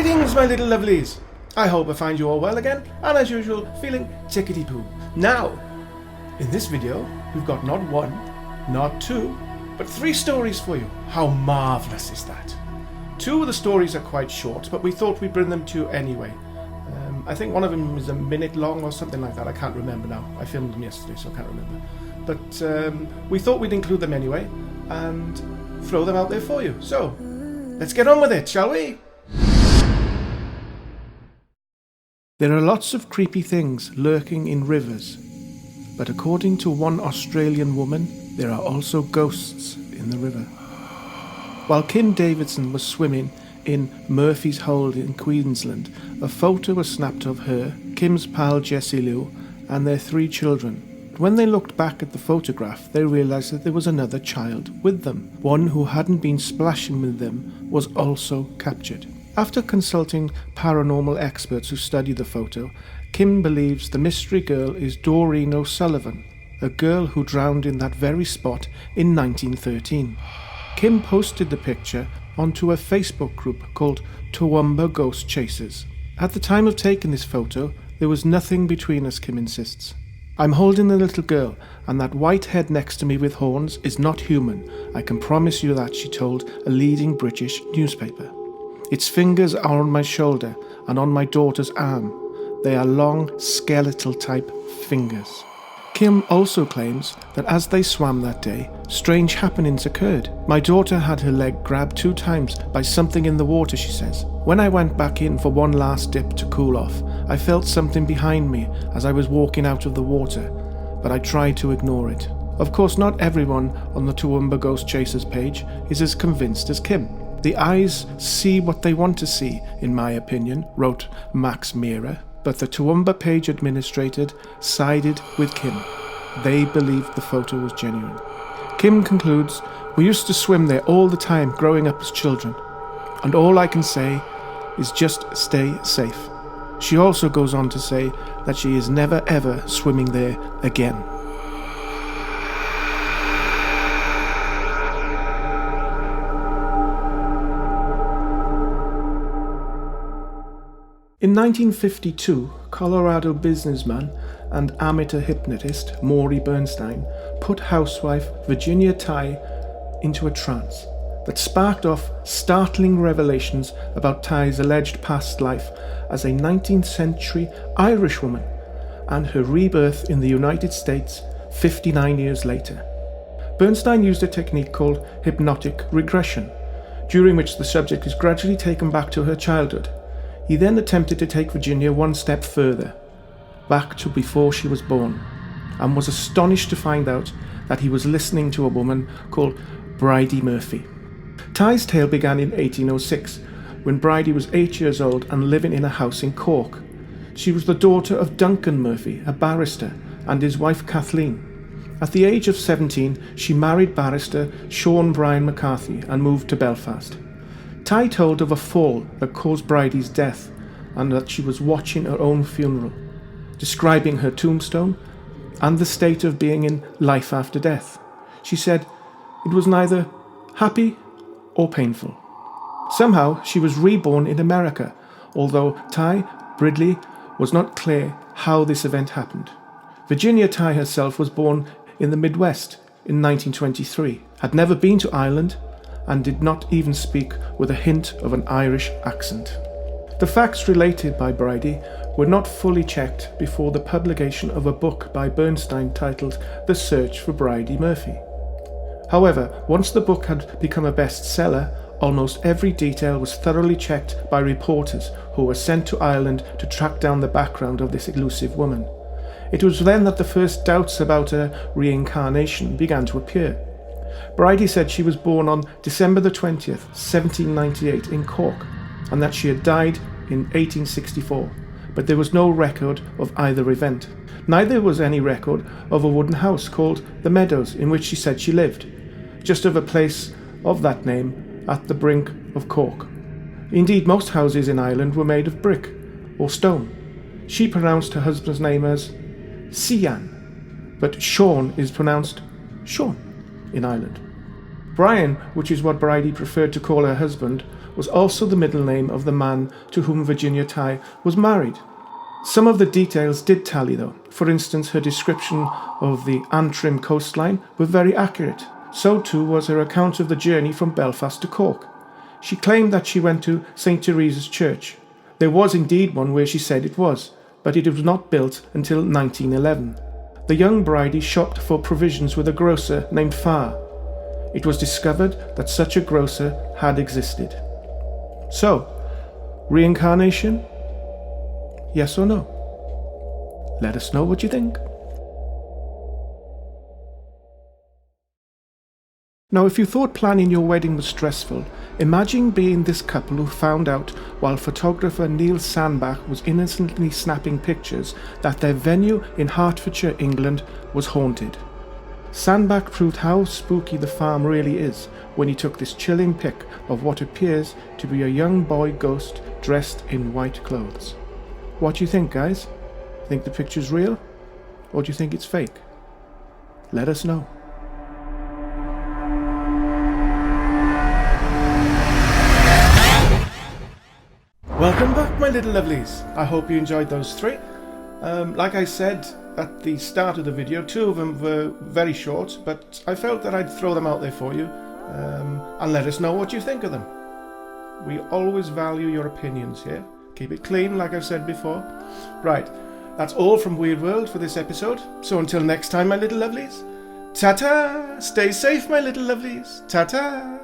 Greetings, my little lovelies. I hope I find you all well again, and as usual, feeling tickety-poo. Now, in this video, we've got not one, not two, but 3 stories for you. How marvellous is that? 2 of the stories are quite short, but we thought we'd bring them to you anyway. I think one of them is a minute long or something like that. I can't remember now. I filmed them yesterday, so I can't remember. But we thought we'd include them anyway and throw them out there for you. So, let's get on with it, shall we? There are lots of creepy things lurking in rivers, but according to one Australian woman, there are also ghosts in the river. While Kim Davidson was swimming in Murphy's Hold in Queensland, a photo was snapped of her, Kim's pal Jessie Lou, and their 3 children. When they looked back at the photograph, they realised that there was another child with them. One who hadn't been splashing with them was also captured. After consulting paranormal experts who studied the photo, Kim believes the mystery girl is Doreen O'Sullivan, a girl who drowned in that very spot in 1913. Kim posted the picture onto a Facebook group called Toowoomba Ghost Chasers. At the time of taking this photo, there was nothing between us, Kim insists. I'm holding the little girl, and that white head next to me with horns is not human. I can promise you that, she told a leading British newspaper. Its fingers are on my shoulder and on my daughter's arm. They are long, skeletal-type fingers. Kim also claims that as they swam that day, strange happenings occurred. My daughter had her leg grabbed 2 times by something in the water, she says. When I went back in for one last dip to cool off, I felt something behind me as I was walking out of the water, but I tried to ignore it. Of course, not everyone on the Toowoomba Ghost Chasers page is as convinced as Kim. The eyes see what they want to see, in my opinion, wrote Max Mira. But the Toowoomba page administrator sided with Kim. They believed the photo was genuine. Kim concludes, "We used to swim there all the time growing up as children, and all I can say is just stay safe." She also goes on to say that she is never ever swimming there again. In 1952, Colorado businessman and amateur hypnotist Maury Bernstein put housewife Virginia Tighe into a trance that sparked off startling revelations about Tighe's alleged past life as a 19th century Irish woman and her rebirth in the United States 59 years later. Bernstein used a technique called hypnotic regression, during which the subject is gradually taken back to her childhood. He then attempted to take Virginia one step further, back to before she was born, and was astonished to find out that he was listening to a woman called Bridey Murphy. Tighe's tale began in 1806, when Bridey was 8 years old and living in a house in Cork. She was the daughter of Duncan Murphy, a barrister, and his wife Kathleen. At the age of 17, she married barrister Sean Brian McCarthy and moved to Belfast. Tighe told of a fall that caused Bridey's death and that she was watching her own funeral, describing her tombstone and the state of being in life after death. She said it was neither happy or painful. Somehow she was reborn in America, although Tighe Bridley was not clear how this event happened. Virginia Tighe herself was born in the Midwest in 1923, had never been to Ireland, and did not even speak with a hint of an Irish accent. The facts related by Bridey were not fully checked before the publication of a book by Bernstein titled The Search for Bridey Murphy. However, once the book had become a bestseller, almost every detail was thoroughly checked by reporters who were sent to Ireland to track down the background of this elusive woman. It was then that the first doubts about her reincarnation began to appear. Bridey said she was born on December the 20th, 1798 in Cork, and that she had died in 1864, but there was no record of either event. Neither was any record of a wooden house called The Meadows in which she said she lived, just of a place of that name at the brink of Cork. Indeed, most houses in Ireland were made of brick or stone. She pronounced her husband's name as Cian, but Sean is pronounced Sean in Ireland. Brian, which is what Bridey preferred to call her husband, was also the middle name of the man to whom Virginia Tighe was married. Some of the details did tally though. For instance, her description of the Antrim coastline were very accurate. So too was her account of the journey from Belfast to Cork. She claimed that she went to St. Teresa's Church. There was indeed one where she said it was, but it was not built until 1911. The young Bridey shopped for provisions with a grocer named Farr. It was discovered that such a grocer had existed. So, reincarnation? Yes or no? Let us know what you think. Now, if you thought planning your wedding was stressful, imagine being this couple who found out while photographer Neil Sandbach was innocently snapping pictures that their venue in Hertfordshire, England was haunted. Sandbach proved how spooky the farm really is when he took this chilling pic of what appears to be a young boy ghost dressed in white clothes. What do you think, guys? Think the picture's real? Or do you think it's fake? Let us know. Welcome back, my little lovelies. I hope you enjoyed those three. Like I said at the start of the video, two of them were very short, but I felt that I'd throw them out there for you and let us know what you think of them. We always value your opinions here. Keep it clean, like I've said before. Right, that's all from Weird World for this episode. So until next time, my little lovelies, ta-ta! Stay safe, my little lovelies. Ta-ta!